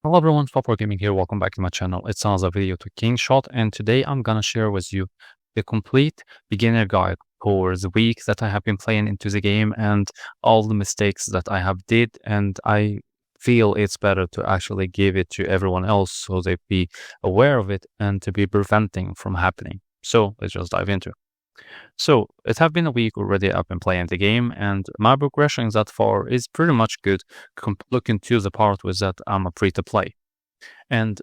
Hello everyone, F2P Gaming here. Welcome back to my channel. It's another video to Kingshot, and today I'm gonna share with you the complete beginner guide for the week that I have been playing into the game and all the mistakes that I have did, and I feel it's better to actually give it to everyone else so they be aware of it and to be preventing from happening. So let's just dive into it. So it have been a week already I've been playing the game, and my progression that far is pretty much good. Looking to the part with that I'm a free to play. And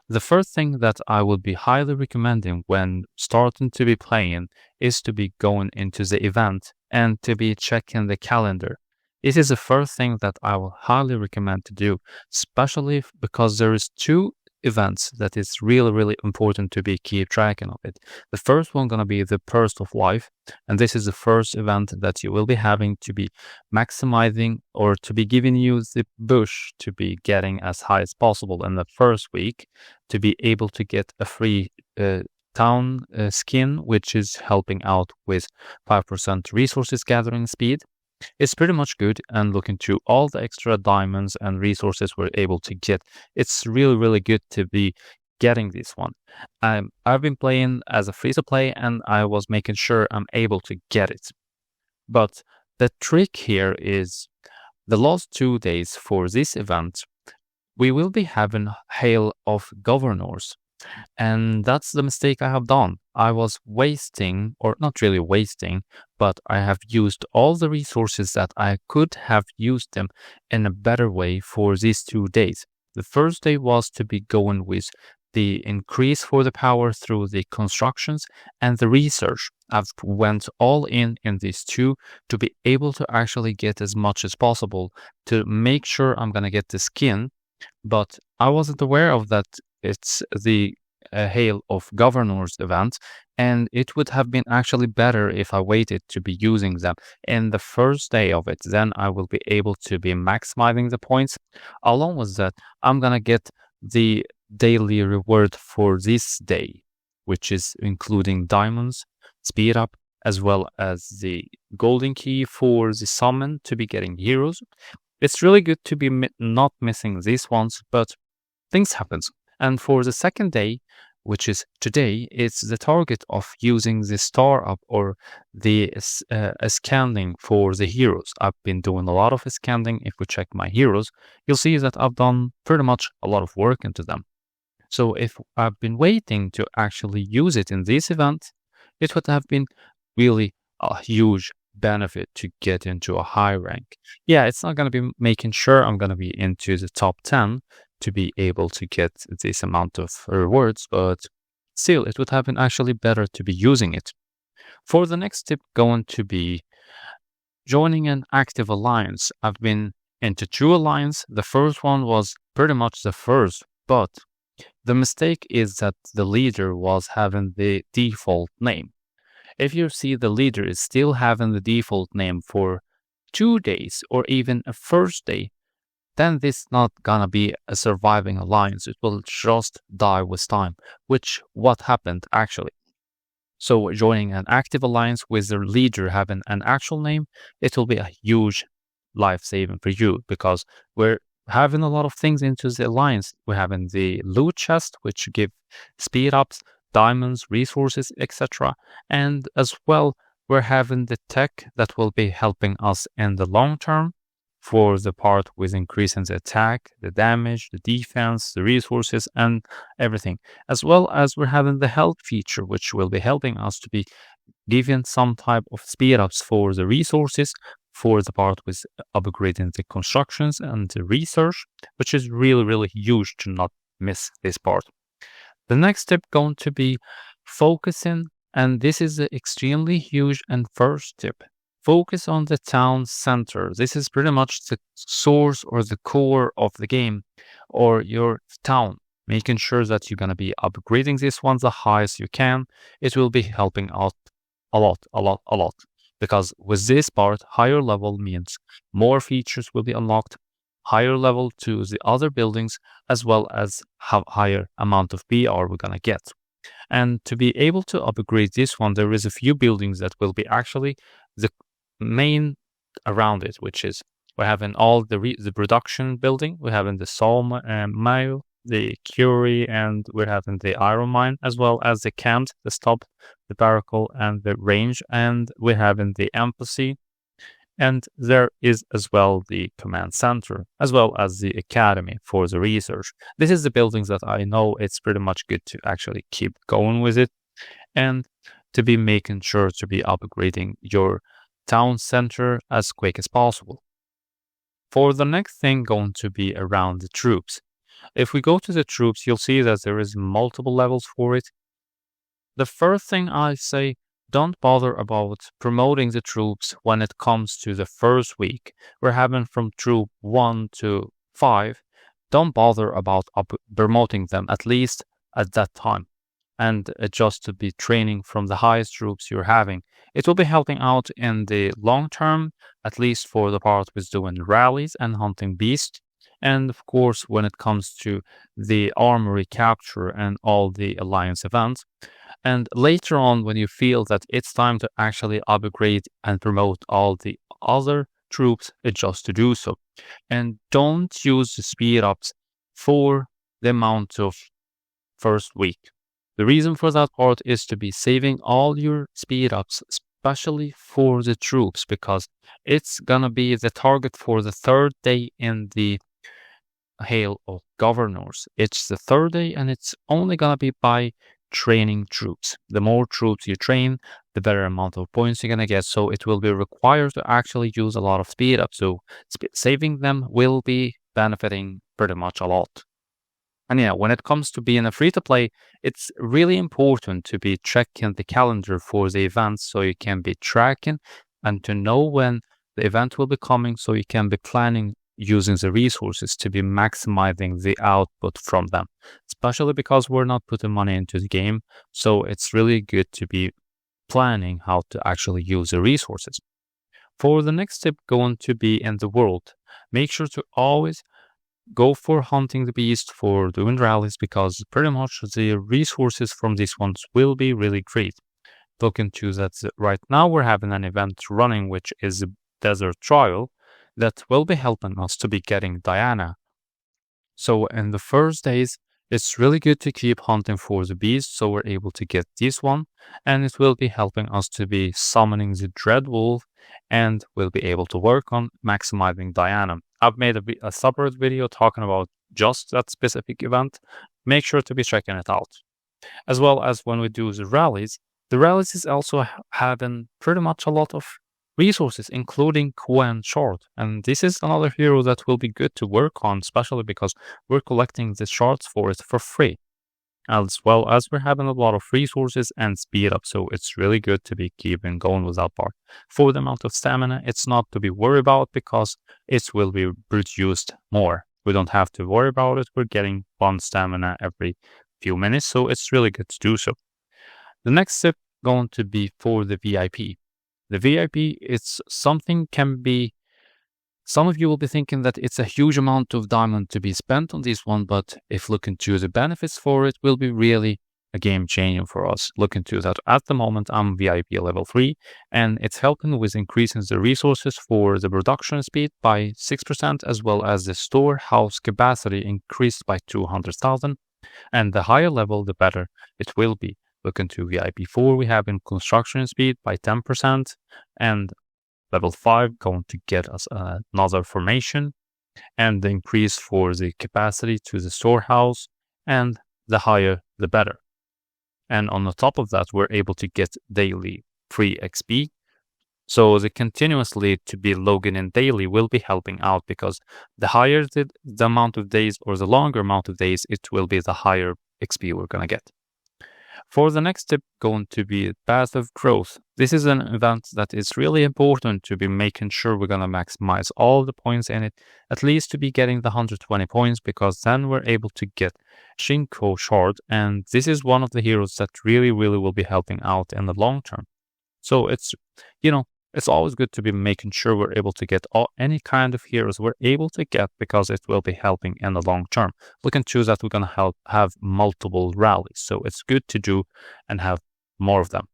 the first thing that I would be highly recommending when starting to be playing is to be going into the event and to be checking the calendar. It is the first thing that I will highly recommend to do, especially because there is two events that is really important to be keep tracking of it. The first one gonna be the Burst of Life, and this is the first event that you will be having to be maximizing or to be giving you the push to be getting as high as possible in the first week to be able to get a free town skin, which is helping out with 5% resources gathering speed. It's pretty much good, and looking to all the extra diamonds and resources we're able to get, it's really good to be getting this one. I've been playing as a free-to-play, and I was making sure I'm able to get it. But the trick here is the last 2 days for this event, we will be having Hail of Governors. And that's the mistake I have done. I was wasting, or not really wasting, but I have used all the resources that I could have used them in a better way for these 2 days. The first day was to be going with the increase for the power through the constructions and the research. I've went all in these two to be able to actually get as much as possible to make sure I'm gonna get the skin, but I wasn't aware of that. It's the Hail of Governors event, and it would have been actually better if I waited to be using them in the first day of it. Then I will be able to be maximizing the points. Along with that, I'm gonna get the daily reward for this day, which is including diamonds, speed up, as well as the golden key for the summon to be getting heroes. It's really good to be not missing these ones, but things happen. And for the second day, which is today, it's the target of using the star up or the scanning for the heroes. I've been doing a lot of scanning. If we check my heroes, you'll see that I've done pretty much a lot of work into them. So if I've been waiting to actually use it in this event, it would have been really a huge benefit to get into a high rank. Yeah, it's not going to be making sure I'm going to be into the top 10 to be able to get this amount of rewards, but still it would have been actually better to be using it. For the next tip going to be joining an active alliance. I've been into 2 alliance. The first one was pretty much the first, but the mistake is that the leader was having the default name. If you see the leader is still having the default name for 2 days or even a first day, then this not gonna be a surviving alliance. It will just die with time, which what happened actually. So joining an active alliance with the leader having an actual name, it will be a huge life saving for you, because we're having a lot of things into the alliance. We're having the loot chest, which give speed ups, diamonds, resources, etc. And as well, we're having the tech that will be helping us in the long term for the part with increasing the attack, the damage, the defense, the resources, and everything. As well as we're having the health feature, which will be helping us to be giving some type of speed ups for the resources, for the part with upgrading the constructions and the research, which is really huge to not miss this part. The next step going to be focusing, and this is the extremely huge and first tip. Focus on the town center. This is pretty much the source or the core of the game or your town. Making sure that you're going to be upgrading this one the highest you can. It will be helping out a lot. Because with this part, higher level means more features will be unlocked, higher level to the other buildings, as well as have higher amount of PR we're going to get. And to be able to upgrade this one, there is a few buildings that will be actually the main around it, which is We're having all the production building. We're having the Mile, the Curie, and we're having the Iron Mine, as well as the camp, the stop, the barracle, and the range. And we're having the embassy. And there is as well the command center, as well as the academy for the research. This is the buildings that I know it's pretty much good to actually keep going with it, and to be making sure to be upgrading your town center as quick as possible. For the next thing going to be around the troops. If we go to the troops, you'll see that there is multiple levels for it. The first thing I say, don't bother about promoting the troops when it comes to the first week. We're having from troop 1 to 5. Don't bother about promoting them, at least at that time, and just to be training from the highest troops you're having. It will be helping out in the long term, at least for the part with doing rallies and hunting beasts. And of course, when it comes to the armory capture and all the alliance events. And later on, when you feel that it's time to actually upgrade and promote all the other troops, adjust to do so. And don't use the speed ups for the amount of first week. The reason for that part is to be saving all your speed ups, especially for the troops, because it's gonna be the target for the third day in the Hail of Governors. It's the third day, and it's only gonna be by training troops. The more troops you train, the better amount of points you're gonna get. So it will be required to actually use a lot of speed up. So saving them will be benefiting pretty much a lot. And yeah, when it comes to being a free-to-play, it's really important to be checking the calendar for the events so you can be tracking and to know when the event will be coming, so you can be planning using the resources to be maximizing the output from them, especially because we're not putting money into the game. So it's really good to be planning how to actually use the resources. For the next tip going to be in the world, make sure to always go for hunting the beast, for doing rallies, because pretty much the resources from these ones will be really great. Look into that right now we're having an event running, which is a desert trial that will be helping us to be getting Diana. So in the first days, it's really good to keep hunting for the beast so we're able to get this one, and it will be helping us to be summoning the Dread Wolf, and we'll be able to work on maximizing Diana. I've made a separate video talking about just that specific event. Make sure to be checking it out. As well as when we do the rallies is also having pretty much a lot of resources, including Kingshot. And this is another hero that will be good to work on, especially because we're collecting the shards for it for free. As well as we're having a lot of resources and speed up, so it's really good to be keeping going with that part. For the amount of stamina, it's not to be worried about because it will be produced more. We don't have to worry about it. We're getting 1 stamina every few minutes, so it's really good to do so. The next step going to be for the VIP. The VIP, it's something can be, some of you will be thinking that it's a huge amount of diamond to be spent on this one, but if looking to the benefits for it will be really a game changer for us. Look into that. At the moment, I'm VIP level 3, and it's helping with increasing the resources for the production speed by 6%, as well as the storehouse capacity increased by 200,000. And the higher level, the better it will be. Look into VIP 4, we have in construction speed by 10%, and level 5 going to get us another formation, and the increase for the capacity to the storehouse, and the higher the better. And on the top of that, we're able to get daily free XP. So the continuously to be logging in daily will be helping out, because the higher the amount of days or the longer amount of days, it will be the higher XP we're going to get. For the next tip going to be Path of Growth. This is an event that is really important to be making sure we're going to maximize all the points in it, at least to be getting the 120 points, because then we're able to get Shinko Shard, and this is one of the heroes that really will be helping out in the long term. So it's, it's always good to be making sure we're able to get any kind of heroes we're able to get, because it will be helping in the long term. We can choose that we're going to have multiple rallies, so it's good to do and have more of them.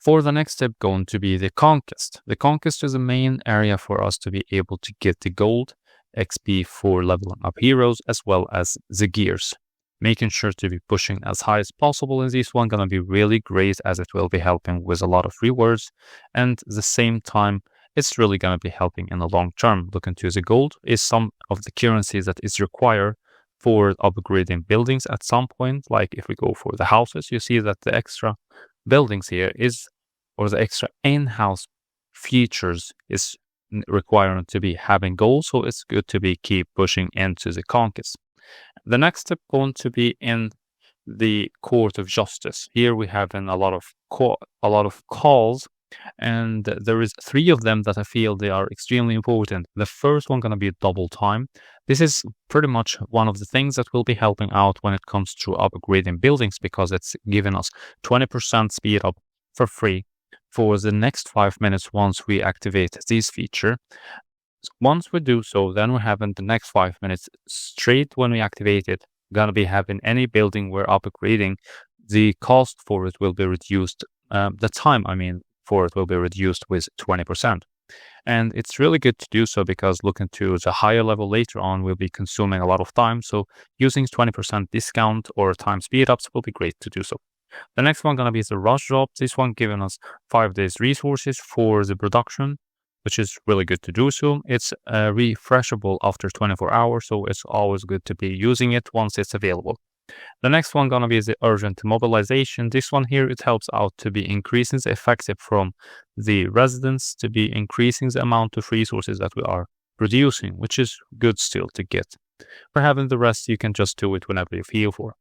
For the next step, going to be the conquest. The conquest is a main area for us to be able to get the gold, XP for leveling up heroes, as well as the gears. Making sure to be pushing as high as possible in this one gonna be really great, as it will be helping with a lot of rewards, and at the same time it's really gonna be helping in the long term. Looking to the gold is some of the currencies that is required for upgrading buildings at some point. Like if we go for the houses, you see that the extra buildings here is, or the extra in-house features is required to be having gold, so it's good to be keep pushing into the conquest. The next step going to be in the Court of Justice. Here we have a lot of calls, and there is 3 of them that I feel they are extremely important. The first one gonna be double time. This is pretty much one of the things that will be helping out when it comes to upgrading buildings, because it's giving us 20% speed up for free for the next 5 minutes once we activate this feature. Once we do so, then we have in the next 5 minutes straight when we activate it, gonna be having any building we're upgrading, the cost for it will be reduced, the time for it will be reduced with 20%. And it's really good to do so, because looking to the higher level later on will be consuming a lot of time, so using 20% discount or time speed ups will be great to do so. The next one gonna be the rush drop. This one giving us 5 days resources for the production, which is really good to do so. It's refreshable after 24 hours, so it's always good to be using it once it's available. The next one gonna be the urgent mobilization. This one here, it helps out to be increasing the effective from the residents, to be increasing the amount of resources that we are producing, which is good still to get. For having the rest, you can just do it whenever you feel for.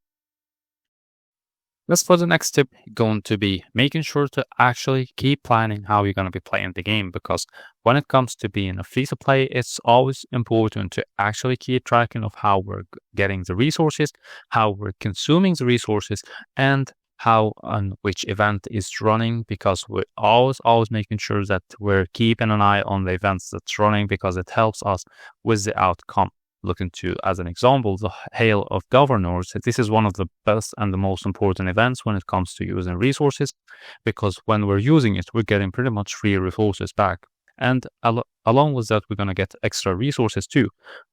As for the next tip, going to be making sure to actually keep planning how you're going to be playing the game, because when it comes to being a free-to-play, it's always important to actually keep tracking of how we're getting the resources, how we're consuming the resources, and how and which event is running, because we're always making sure that we're keeping an eye on the events that's running, because it helps us with the outcome. Looking to, as an example, the Hail of Governors. This is one of the best and the most important events when it comes to using resources, because when we're using it, we're getting pretty much free resources back. And along with that, we're going to get extra resources too.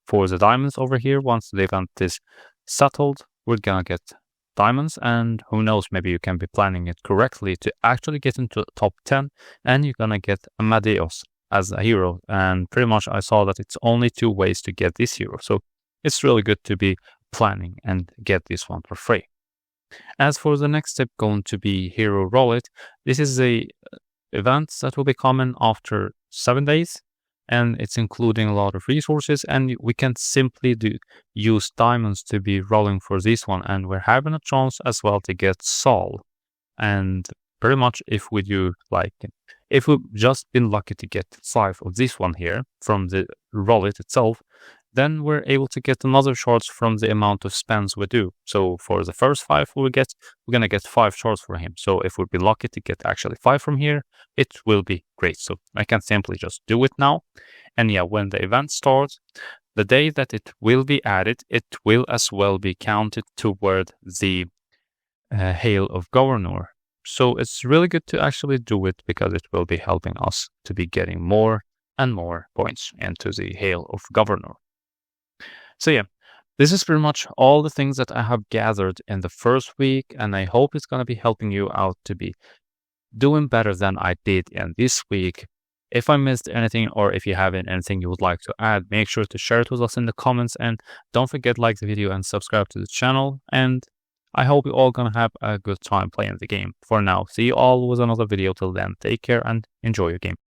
For the diamonds over here, once the event is settled, we're going to get diamonds, and who knows, maybe you can be planning it correctly to actually get into the top 10, and you're going to get Amadeus as a hero. And pretty much I saw that it's only 2 ways to get this hero, so it's really good to be planning and get this one for free. As for the next step, going to be Hero Roulette. This is a event that will be coming after 7 days, and it's including a lot of resources, and we can simply use diamonds to be rolling for this one, and we're having a chance as well to get Sol. And pretty much if we've just been lucky to get 5 of this one here from the roulette itself, then we're able to get another shards from the amount of spends we do. So for the first 5 we're gonna get 5 shards for him. So if we'd be lucky to get actually 5 from here, it will be great. So I can simply just do it now. And yeah, when the event starts, the day that it will be added, it will as well be counted toward the Hail of Governor. So it's really good to actually do it, because it will be helping us to be getting more and more points into the Hail of Governor. So yeah, this is pretty much all the things that I have gathered in the first week, and I hope it's going to be helping you out to be doing better than I did in this week. If I missed anything, or if you have anything you would like to add, make sure to share it with us in the comments, and don't forget to like the video and subscribe to the channel. And I hope you all gonna have a good time playing the game. For now, see you all with another video. Till then, take care and enjoy your game.